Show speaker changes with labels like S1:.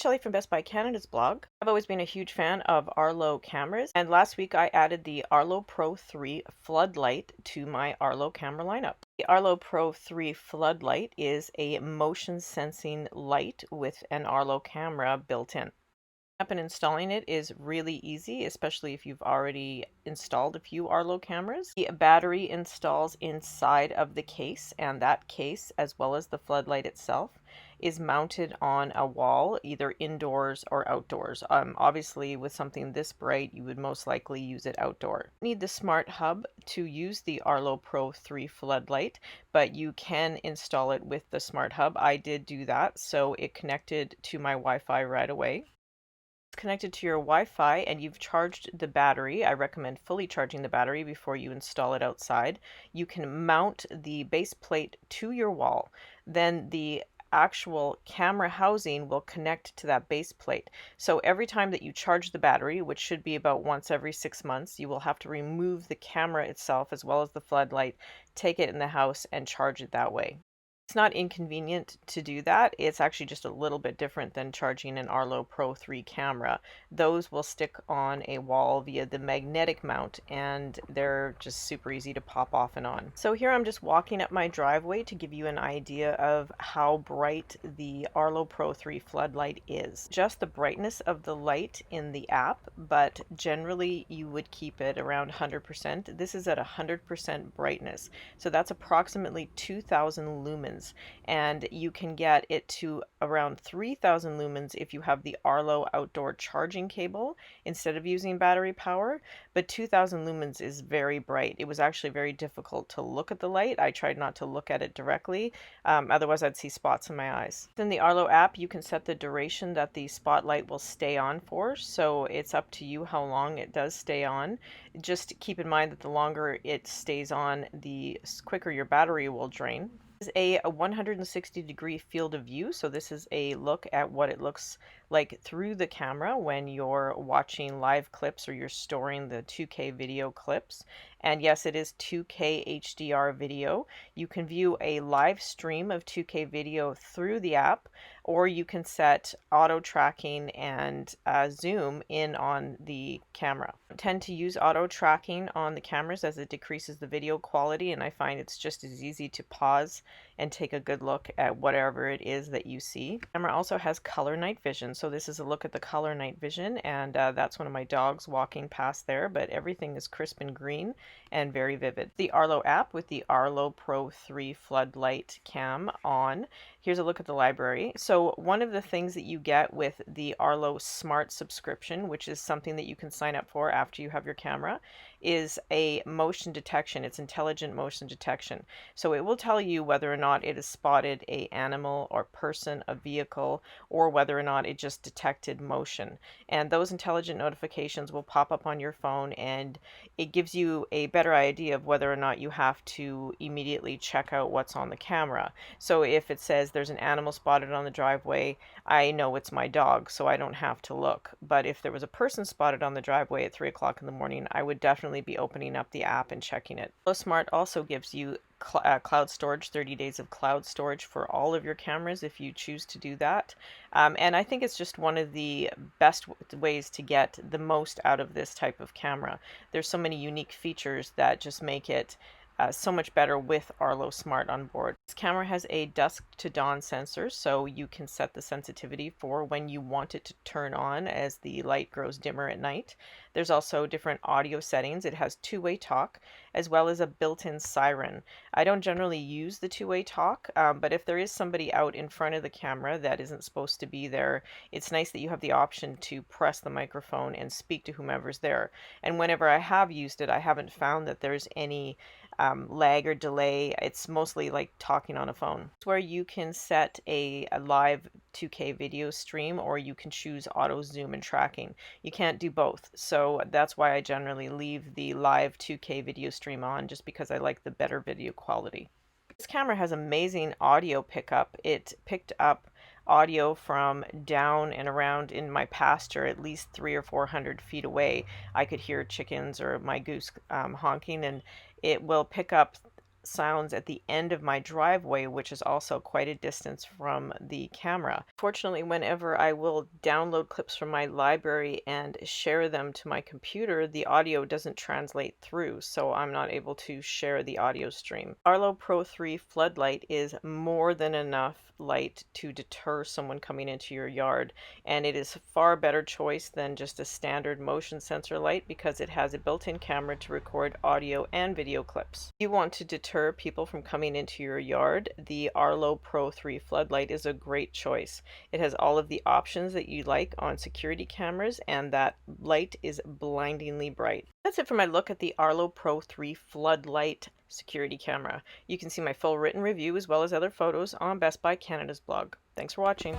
S1: Shelley from Best Buy Canada's blog. I've always been a huge fan of Arlo cameras, and last week I added the Arlo Pro 3 Floodlight to my Arlo camera lineup. The Arlo Pro 3 Floodlight is a motion sensing light with an Arlo camera built in. Up and installing it is really easy, especially if you've already installed a few Arlo cameras. The battery installs inside of the case, and that case, as well as the floodlight itself, is mounted on a wall, either indoors or outdoors. Obviously, with something this bright, you would most likely use it outdoor. You need the smart hub to use the Arlo Pro 3 floodlight, but you can install it with the smart hub. I did do that, so it connected to my Wi-Fi right away. Connected to your Wi-Fi and you've charged the battery, I recommend fully charging the battery before you install it outside. You can mount the base plate to your wall. Then the actual camera housing will connect to that base plate. So every time that you charge the battery, which should be about once every 6 months, you will have to remove the camera itself as well as the floodlight, take it in the house and charge it that way. It's not inconvenient to do that. It's actually just a little bit different than charging an Arlo Pro 3 camera. Those will stick on a wall via the magnetic mount, and they're just super easy to pop off and on. So here I'm just walking up my driveway to give you an idea of how bright the Arlo Pro 3 floodlight is. Just the brightness of the light in the app, but generally you would keep it around 100%. This is at 100% brightness. So that's approximately 2,000 lumens. And you can get it to around 3,000 lumens if you have the Arlo outdoor charging cable instead of using battery power. But 2,000 lumens is very bright. It was actually very difficult to look at the light. I tried not to look at it directly, otherwise I'd see spots in my eyes. In the Arlo app, you can set the duration that the spotlight will stay on for, so it's up to you how long it does stay on. Just keep in mind that the longer it stays on, the quicker your battery will drain. Is a 160-degree field of view, so this is a look at what it looks like through the camera when you're watching live clips or you're storing the 2K video clips. And yes, it is 2K HDR video. You can view a live stream of 2K video through the app, or you can set auto tracking and zoom in on the camera. I tend to use auto tracking on the cameras as it decreases the video quality, and I find it's just as easy to pause and take a good look at whatever it is that you see. The camera also has color night vision, so this is a look at the color night vision, and that's one of my dogs walking past there, but everything is crisp and green and very vivid. The Arlo app with the Arlo Pro 3 floodlight cam on. Here's a look at the library. So one of the things that you get with the Arlo Smart subscription, which is something that you can sign up for after you have your camera, is a motion detection. It's intelligent motion detection. So it will tell you whether or not it has spotted an animal or person, a vehicle, or whether or not it just detected motion. And those intelligent notifications will pop up on your phone, and it gives you a better idea of whether or not you have to immediately check out what's on the camera. So if it says there's an animal spotted on the driveway, I know it's my dog, so I don't have to look. But if there was a person spotted on the driveway at 3 o'clock in the morning, I would definitely be opening up the app and checking it. Arlo Smart also gives you cloud storage, 30 days of cloud storage for all of your cameras if you choose to do that. And I think it's just one of the best ways to get the most out of this type of camera. There's so many unique features that just make it so much better with Arlo Smart on board. This camera has a dusk to dawn sensor, so you can set the sensitivity for when you want it to turn on as the light grows dimmer at night. There's also different audio settings. It has two-way talk as well as a built-in siren. I don't generally use the two-way talk, but if there is somebody out in front of the camera that isn't supposed to be there, it's nice that you have the option to press the microphone and speak to whomever's there. And whenever I have used it, I haven't found that there's any lag or delay. It's mostly like talking on a phone. It's where you can set a live 2K video stream, or you can choose auto zoom and tracking. You can't do both, so that's why I generally leave the live 2K video stream on, just because I like the better video quality. This camera has amazing audio pickup. It picked up audio from down and around in my pasture, at least 300 or 400 feet away. I could hear chickens or my goose honking, and it will pick up sounds at the end of my driveway, which is also quite a distance from the camera. Fortunately, whenever I will download clips from my library and share them to my computer, the audio doesn't translate through, so I'm not able to share the audio stream. Arlo Pro 3 Floodlight is more than enough light to deter someone coming into your yard, and it is a far better choice than just a standard motion sensor light because it has a built-in camera to record audio and video clips. If you want to deter people from coming into your yard, the Arlo Pro 3 Floodlight is a great choice. It has all of the options that you like on security cameras, and that light is blindingly bright. That's it for my look at the Arlo Pro 3 Floodlight security camera. You can see my full written review as well as other photos on Best Buy Canada's blog. Thanks for watching.